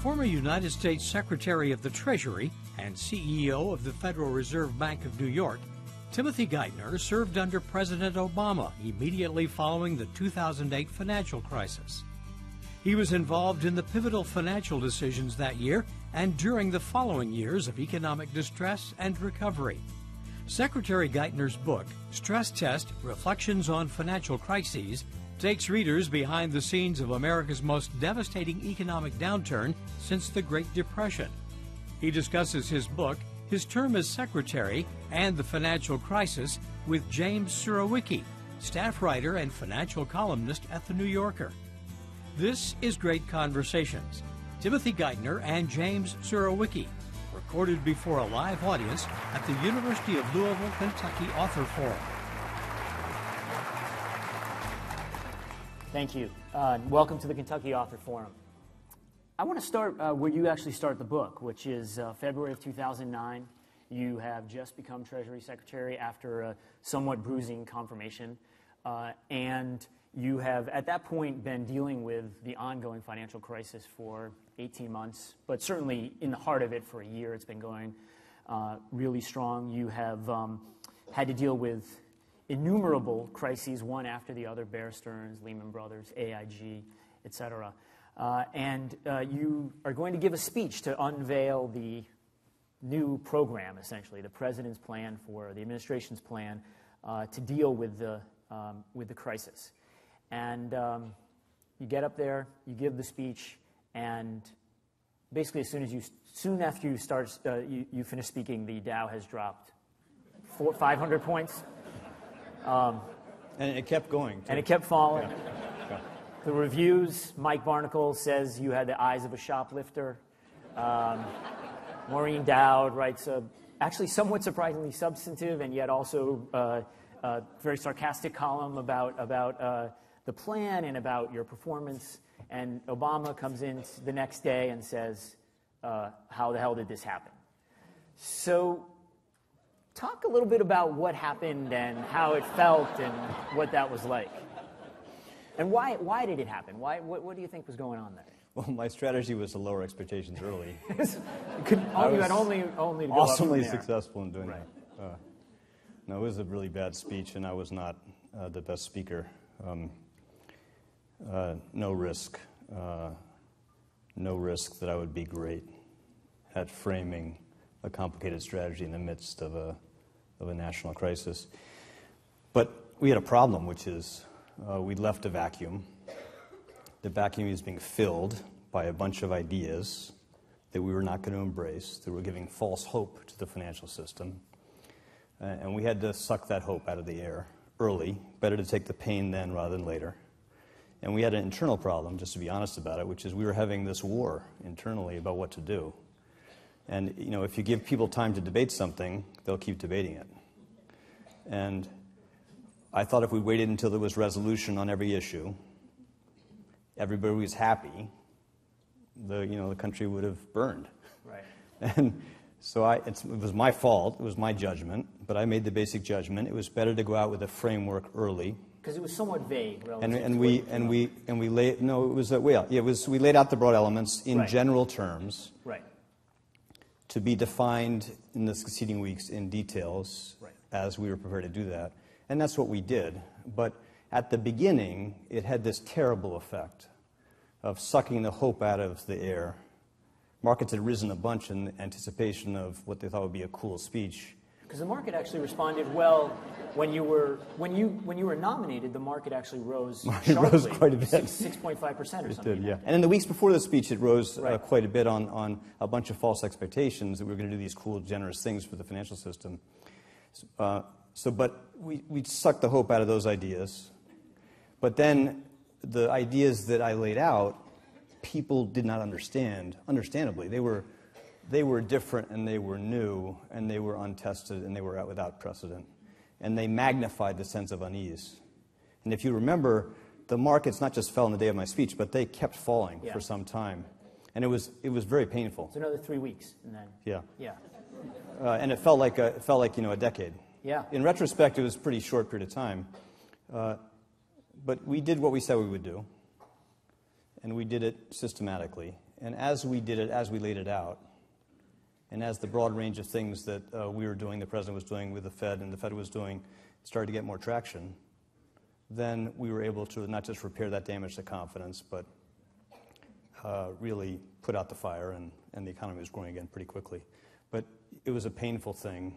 former United States Secretary of the Treasury and CEO of the Federal Reserve Bank of New York, Timothy Geithner served under President Obama immediately following the 2008 financial crisis. He was involved in the pivotal financial decisions that year and during the following years of economic distress and recovery. Secretary Geithner's book, Stress Test: Reflections on Financial Crises, takes readers behind the scenes of America's most devastating economic downturn since the Great Depression. He discusses his book, his term as secretary, and the financial crisis with James Surowiecki, staff writer and financial columnist at The New Yorker. This is Great Conversations. Timothy Geithner and James Surowiecki, recorded before a live audience at the University of Louisville, Kentucky Author Forum. Thank you. Welcome to the Kentucky Author Forum. I want to start where you actually start the book, which is February of 2009. You have just become Treasury Secretary after a somewhat bruising confirmation, and you have, at that point, been dealing with the ongoing financial crisis for 18 months, but certainly in the heart of it for a year. It's been going really strong. You have had to deal with innumerable crises, one after the other: Bear Stearns, Lehman Brothers, AIG, etc. And you are going to give a speech to unveil the new program, essentially, the president's plan for the administration's plan to deal with the crisis. And you get up there, you give the speech, and basically soon after you start, you finish speaking, the Dow has dropped 500 points. And it kept going, too. And it kept falling. Yeah. The reviews, Mike Barnacle says you had the eyes of a shoplifter. Maureen Dowd writes a actually somewhat surprisingly substantive and yet also very sarcastic column about the plan and about your performance. And Obama comes in the next day and says, how the hell did this happen? So talk a little bit about what happened and how it felt and what that was like. And why did it happen? What do you think was going on there? Well, my strategy was to lower expectations early. You had only to go awesomely up from there. successful in doing Right. that. No, it was a really bad speech, and I was not the best speaker. No risk that I would be great at framing a complicated strategy in the midst of a national crisis. But we had a problem, which is we'd left a vacuum. The vacuum is being filled by a bunch of ideas that we were not going to embrace, that were giving false hope to the financial system. And we had to suck that hope out of the air early. Better to take the pain then rather than later. And we had an internal problem, just to be honest about it, which is we were having this war internally about what to do. And, you know, if you give people time to debate something, they'll keep debating it. And I thought if we waited until there was resolution on every issue, everybody was happy, the country would have burned. Right. And so it was my fault, it was my judgment, but I made the basic judgment. It was better to go out with a framework early. Because it was somewhat vague. We laid out the broad elements in general terms. Right. To be defined in the succeeding weeks in details as we were prepared to do that. And that's what we did. But at the beginning, it had this terrible effect of sucking the hope out of the air. Markets had risen a bunch in anticipation of what they thought would be a cool speech. Because the market actually responded well when you were nominated. The market actually rose sharply. It rose quite a bit. 6.5% or something. It did, yeah. And in the weeks before the speech, it rose quite a bit on a bunch of false expectations that we were going to do these cool, generous things for the financial system. But we sucked the hope out of those ideas. But then the ideas that I laid out, people did not understand. Understandably, they were different and they were new and they were untested and they were without precedent. And they magnified the sense of unease. And if you remember, the markets not just fell on the day of my speech, but they kept falling for some time. And it was very painful. It's another 3 weeks, and then yeah. And it felt like a decade. Yeah. In retrospect, it was a pretty short period of time. But we did what we said we would do. and we did it systematically. And as we did it, as we laid it out, and as the broad range of things that we were doing, the President was doing with the Fed and the Fed was doing, started to get more traction, then we were able to not just repair that damage to confidence, but really put out the fire, and the economy was growing again pretty quickly. But it was a painful thing.